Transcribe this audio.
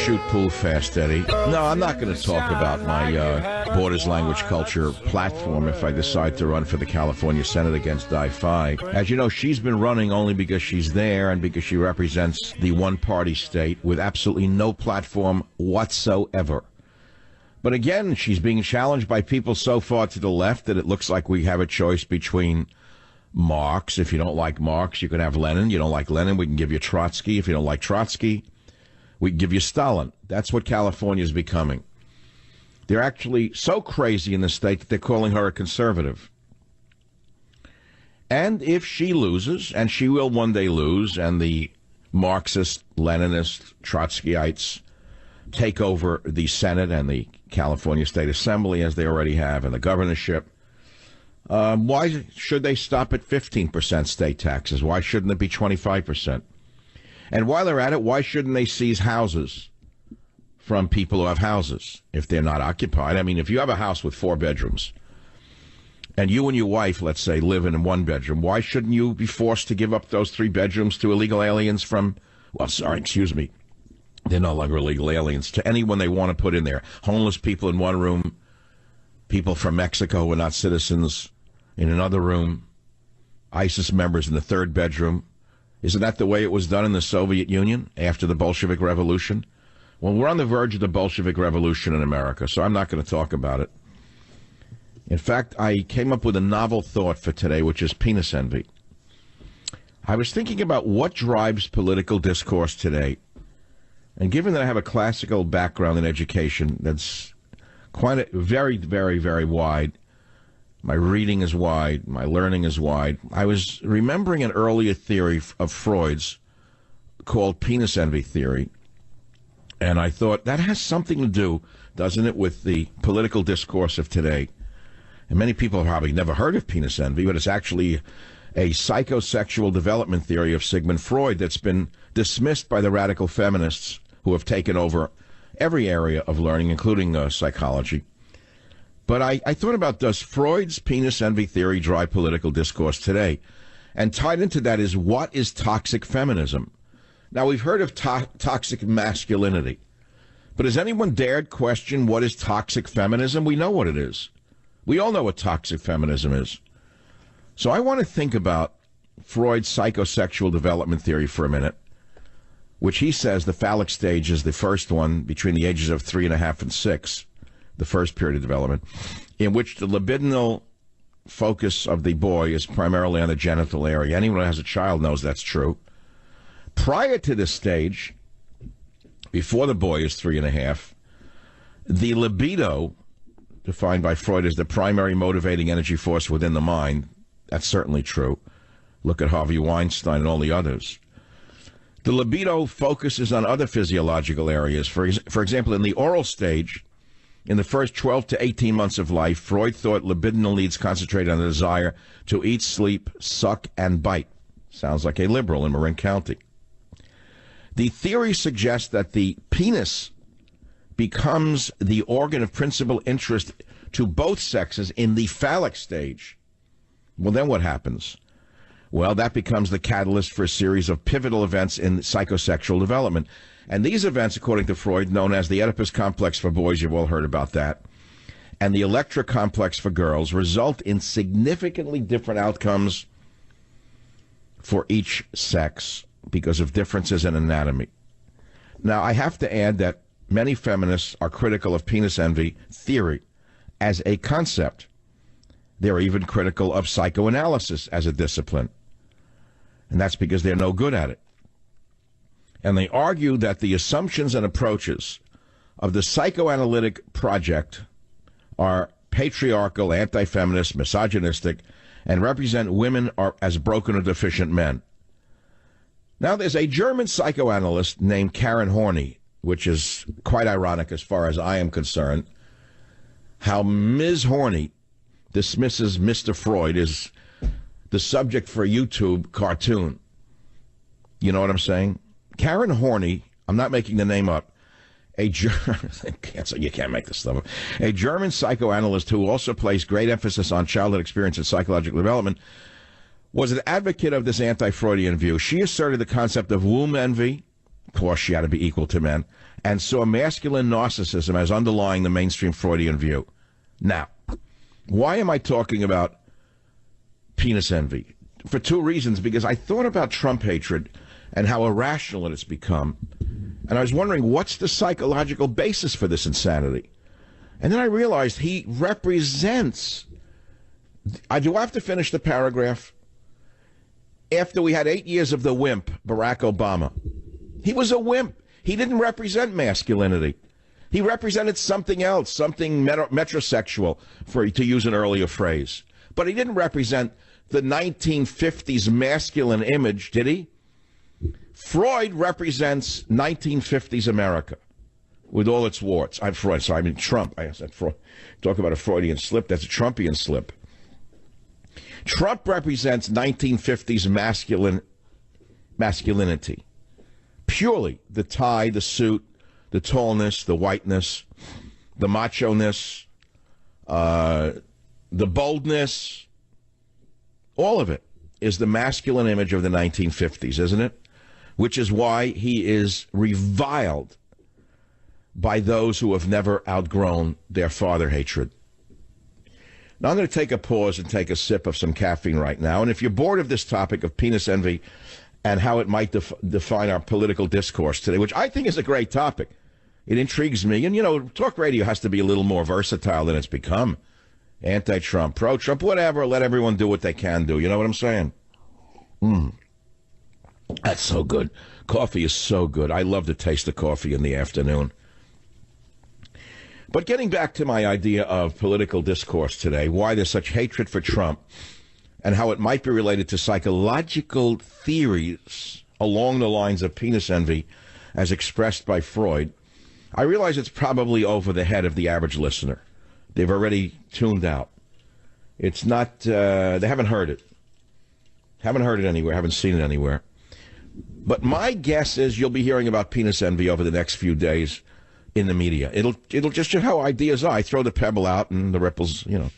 shoot pool fast, Eddie. No, I'm not going to talk about my Borders Language Culture platform if I decide to run for the California Senate against Di-Fi. As you know, she's been running only because she's there and because she represents the one-party state with absolutely no platform whatsoever. But again, she's being challenged by people so far to the left that it looks like we have a choice between Marx. If you don't like Marx, you can have Lenin. You don't like Lenin, we can give you Trotsky. If you don't like Trotsky, we can give you Stalin. That's what California is becoming. They're actually so crazy in the state that they're calling her a conservative. And if she loses, and she will one day lose, and the Marxist, Leninist, Trotskyites take over the Senate and the California State Assembly, as they already have, and the governorship, why should they stop at 15% state taxes? Why shouldn't it be 25%? And while they're at it, why shouldn't they seize houses from people who have houses if they're not occupied? I mean, if you have a house with 4 bedrooms and you and your wife, let's say, live in 1 bedroom, why shouldn't you be forced to give up those 3 bedrooms to illegal aliens from, well, sorry, excuse me, they're no longer illegal aliens, to anyone they want to put in there? Homeless people in 1 room, people from Mexico who are not citizens in another room, ISIS members in the 3rd bedroom. Isn't that the way it was done in the Soviet Union after the Bolshevik Revolution? Well, we're on the verge of the Bolshevik Revolution in America, so I'm not going to talk about it. In fact, I came up with a novel thought for today, which is penis envy. I was thinking about what drives political discourse today. And given that I have a classical background in education that's very, very, very wide, my reading is wide, my learning is wide, I was remembering an earlier theory of Freud's called penis envy theory. And I thought that has something to do, doesn't it, with the political discourse of today. And many people have probably never heard of penis envy, but it's actually a psychosexual development theory of Sigmund Freud that's been dismissed by the radical feminists who have taken over every area of learning, including psychology. But I thought about, does Freud's penis envy theory drive political discourse today? And tied into that is, what is toxic feminism? Now, we've heard of toxic masculinity, but has anyone dared question what is toxic feminism? We know what it is. We all know what toxic feminism is. So I want to think about Freud's psychosexual development theory for a minute, which he says the phallic stage is the first one between the ages of 3.5 and 6, the first period of development, in which the libidinal focus of the boy is primarily on the genital area. Anyone who has a child knows that's true. Prior to this stage, before the boy is 3.5, the libido, defined by Freud as the primary motivating energy force within the mind, that's certainly true. Look at Harvey Weinstein and all the others. The libido focuses on other physiological areas. For example, in the oral stage, in the first 12 to 18 months of life, Freud thought libidinal needs concentrated on the desire to eat, sleep, suck, and bite. Sounds like a liberal in Marin County. The theory suggests that the penis becomes the organ of principal interest to both sexes in the phallic stage. Well, then what happens? Well, that becomes the catalyst for a series of pivotal events in psychosexual development. And these events, according to Freud, known as the Oedipus complex for boys, you've all heard about that, and the Electra complex for girls, result in significantly different outcomes for each sex because of differences in anatomy. Now, I have to add that many feminists are critical of penis envy theory as a concept. They're even critical of psychoanalysis as a discipline. And that's because they're no good at it. And they argue that the assumptions and approaches of the psychoanalytic project are patriarchal, anti-feminist, misogynistic, and represent women as broken or deficient men. Now, there's a German psychoanalyst named Karen Horney, which is quite ironic as far as I am concerned, how Ms. Horney dismisses Mr. Freud as the subject for a YouTube cartoon. You know what I'm saying? Karen Horney, I'm not making the name up, you can't make this stuff up, a German psychoanalyst who also placed great emphasis on childhood experience and psychological development, was an advocate of this anti-Freudian view. She asserted the concept of womb envy, of course she had to be equal to men, and saw masculine narcissism as underlying the mainstream Freudian view. Now, why am I talking about penis envy? For two reasons. Because I thought about Trump hatred and how irrational it has become. And I was wondering, what's the psychological basis for this insanity? And then I realized he represents... do I have to finish the paragraph? After we had 8 years of the wimp, Barack Obama. He was a wimp. He didn't represent masculinity. He represented something else, something metrosexual, to use an earlier phrase. But he didn't represent the 1950s masculine image, did he? Freud represents 1950s America with all its warts. I'm Freud, sorry, I mean Trump. I said Freud. Talk about a Freudian slip. That's a Trumpian slip. Trump represents 1950s masculinity. Purely the tie, the suit, the tallness, the whiteness, the macho-ness, the boldness. All of it is the masculine image of the 1950s, isn't it? Which is why he is reviled by those who have never outgrown their father hatred. Now, I'm going to take a pause and take a sip of some caffeine right now. And if you're bored of this topic of penis envy and how it might define our political discourse today, which I think is a great topic, it intrigues me. And, you know, talk radio has to be a little more versatile than it's become. Anti-Trump, pro-Trump, whatever. Let everyone do what they can do. You know what I'm saying? That's so good. Coffee is so good. I love the taste of coffee in the afternoon. But getting back to my idea of political discourse today, why there's such hatred for Trump and how it might be related to psychological theories along the lines of penis envy as expressed by Freud, I realize it's probably over the head of the average listener. They've already tuned out. It's not, they haven't heard it. Haven't heard it anywhere, haven't seen it anywhere. But my guess is you'll be hearing about penis envy over the next few days in the media. It'll just show how ideas are. I throw the pebble out and the ripples, you know.